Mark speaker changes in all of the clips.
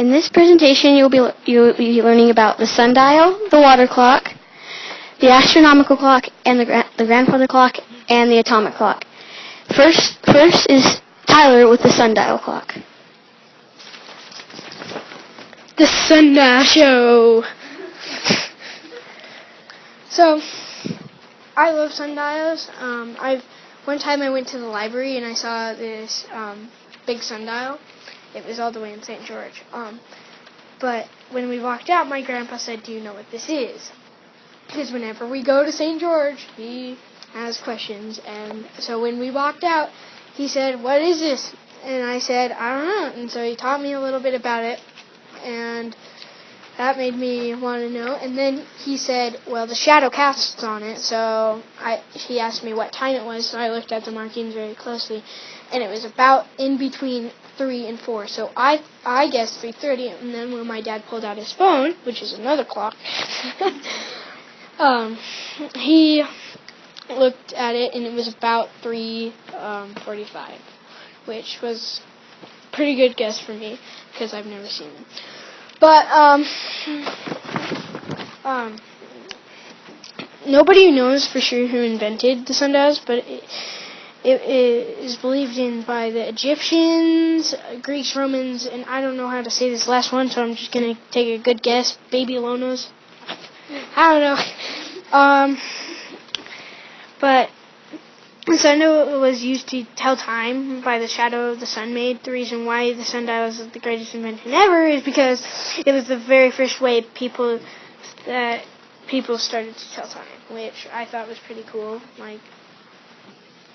Speaker 1: In this presentation, you'll be learning about the sundial, the water clock, the astronomical clock, and the grandfather clock, and the atomic clock. First is Tyler with the sundial clock.
Speaker 2: The Sundial Show. So, I love sundials. One time I went to the library and I saw this big sundial. It was all the way in St. George. But when we walked out, my grandpa said, "Do you know what this is?" Because whenever we go to St. George, he has questions. And so when we walked out, he said, "What is this?" And I said, "I don't know." And so he taught me a little bit about it. And that made me want to know. And then he said, well, the shadow casts on it. So he asked me what time it was. So I looked at the markings very closely. And it was about in between 3 and 4. So I guessed 3:30. And then when my dad pulled out his phone, which is another clock, he looked at it, and it was about 3:45, which was a pretty good guess for me because I've never seen them. But nobody knows for sure who invented the sundials, but it is believed in by the Egyptians, Greeks, Romans, and I don't know how to say this last one, so I'm just going to take a good guess. Babylonos. I don't know. But the sundial was used to tell time by the shadow the sun made. The reason why the sundial is the greatest invention ever is because it was the very first way people started to tell time, which I thought was pretty cool. Like,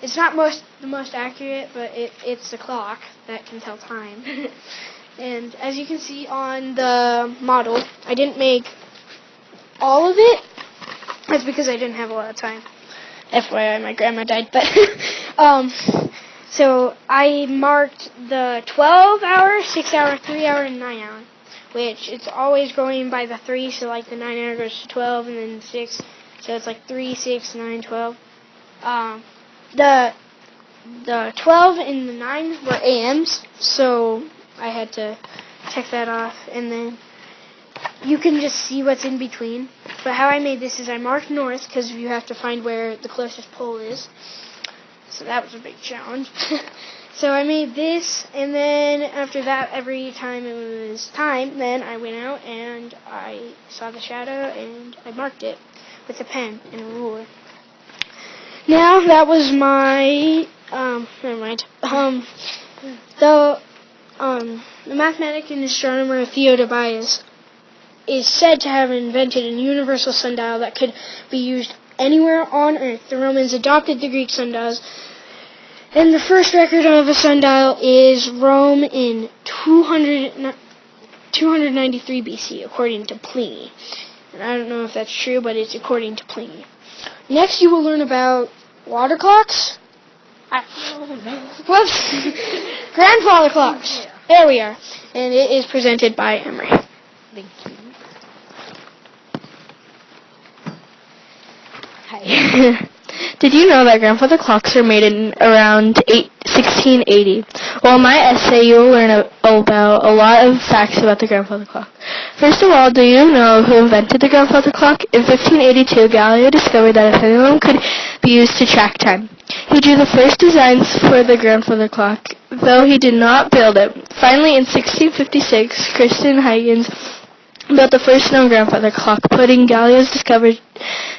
Speaker 2: it's not the most accurate, but it's the clock that can tell time. And as you can see on the model, I didn't make all of it. That's because I didn't have a lot of time. FYI, my grandma died, but so I marked the 12-hour, 6-hour, 3-hour, and 9-hour, which it's always going by the 3, so like the 9-hour goes to 12, and then 6, so it's like 3, 6, 9, 12. The 12 and the 9 were AMs, so I had to check that off, and then you can just see what's in between. But how I made this is I marked north because you have to find where the closest pole is. So that was a big challenge. So I made this, and then after that, every time it was time, then I went out and I saw the shadow and I marked it with a pen and a ruler. Now that was my never mind. The mathematician and astronomer Theo Tobias is said to have invented a universal sundial that could be used anywhere on Earth. The Romans adopted the Greek sundials, and the first record of a sundial is Rome in 293 BC, according to Pliny. And I don't know if that's true, but it's according to Pliny. Next, you will learn about water clocks. Whoops! Grandfather clocks. There we are. And it is presented by Emery. Thank you.
Speaker 3: Hi. Did you know that grandfather clocks were made in around 1680? Well, in my essay, you'll learn about a lot of facts about the grandfather clock. First of all, do you know who invented the grandfather clock? In 1582, Galileo discovered that a pendulum could be used to track time. He drew the first designs for the grandfather clock, though he did not build it. Finally, in 1656, Christian Huygens built the first known grandfather clock, putting Galileo's discovery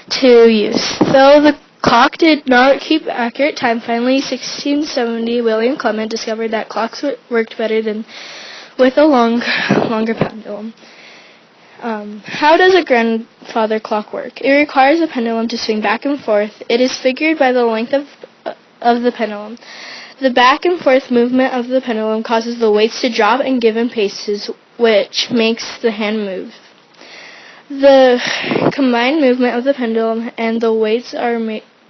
Speaker 3: to use. Though the clock did not keep accurate time, finally, 1670, William Clement discovered that clocks worked better than with a longer pendulum. How does a grandfather clock work? It requires a pendulum to swing back and forth. It is figured by the length of the pendulum. The back and forth movement of the pendulum causes the weights to drop in given paces, which makes the hand move. The combined movement of the pendulum and the weights are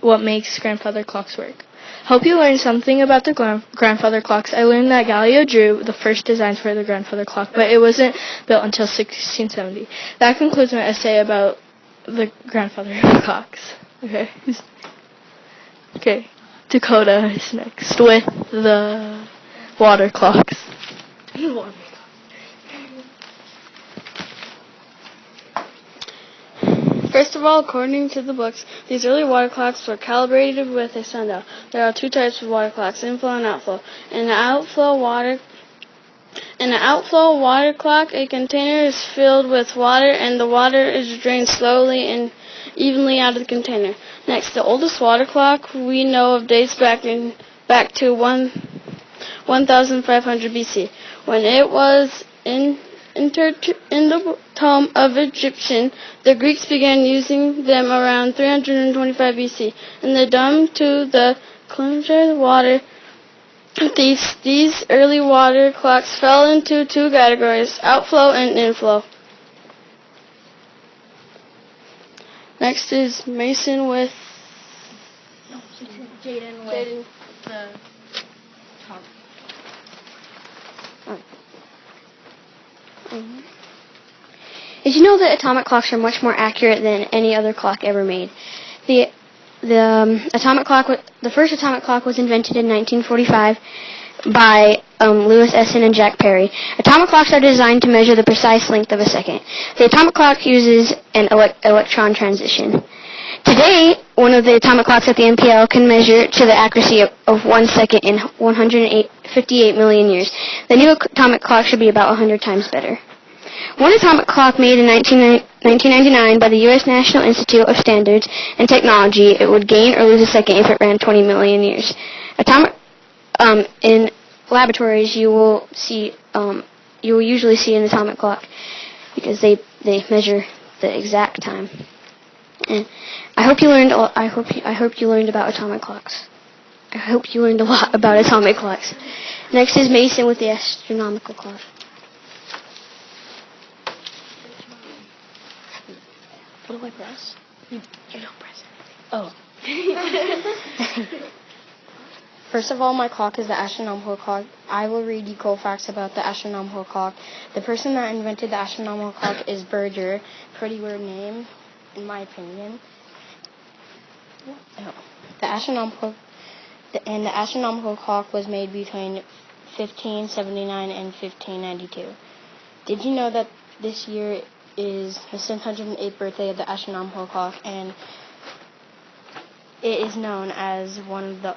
Speaker 3: what makes grandfather clocks work. Hope you learned something about the grandfather clocks. I learned that Galileo drew the first designs for the grandfather clock, but it wasn't built until 1670. That concludes my essay about the grandfather clocks. Okay. Dakota is next with the water clocks.
Speaker 4: First of all, according to the books, these early water clocks were calibrated with a sundial. There are two types of water clocks, inflow and outflow. In the outflow water clock, a container is filled with water and the water is drained slowly and evenly out of the container. Next, the oldest water clock we know of dates back to 1500 BC, when it was entered in the tomb of Egyptian. The Greeks began using them around 325 BC. In the dome to the cleanser water, these early water clocks fell into two categories, outflow and inflow. Next is Mason with
Speaker 3: Jaden with the top.
Speaker 1: Did you know that atomic clocks are much more accurate than any other clock ever made? The first atomic clock was invented in 1945 by Lewis Essen and Jack Perry. Atomic clocks are designed to measure the precise length of a second. The atomic clock uses an electron transition. Today, one of the atomic clocks at the NPL can measure to the accuracy of 1 second in 158 million years. The new atomic clock should be about 100 times better. One atomic clock made in 1999 by the U.S. National Institute of Standards and Technology, it would gain or lose a second if it ran 20 million years. In laboratories, you will usually see an atomic clock because they measure the exact time. And I hope you learned about atomic clocks. I hope you learned a lot about atomic clocks. Next is Mason with the astronomical clock. What do I press? You don't press anything.
Speaker 3: Oh. First of all, my clock is the astronomical clock. I will read you cool facts about the astronomical clock. The person that invented the astronomical clock is Berger. Pretty weird name, in my opinion. The astronomical clock was made between 1579 and 1592. Did you know that this year is the 608th birthday of the astronomical clock, and it is known as one of the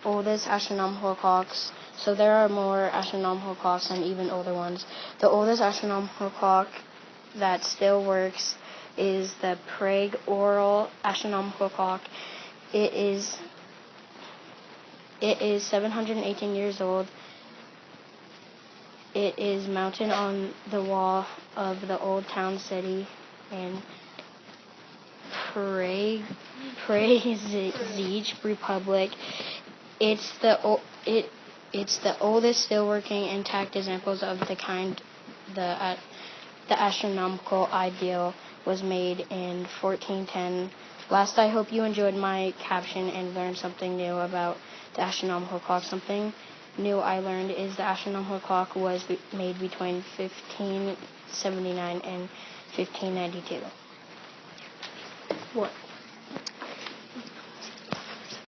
Speaker 3: oldest astronomical clocks? So there are more astronomical clocks and even older ones. The oldest astronomical clock that still works is the Prague Oral astronomical clock. It is 718 years old. It is mounted on the wall of the old town city in Prague, Czech Republic. It's the oldest still working intact examples of the kind. The astronomical ideal was made in 1410. Last, I hope you enjoyed my caption and learned something new about the astronomical clock. Something new I learned is the astronomical clock was made between 1579 and 1592. What?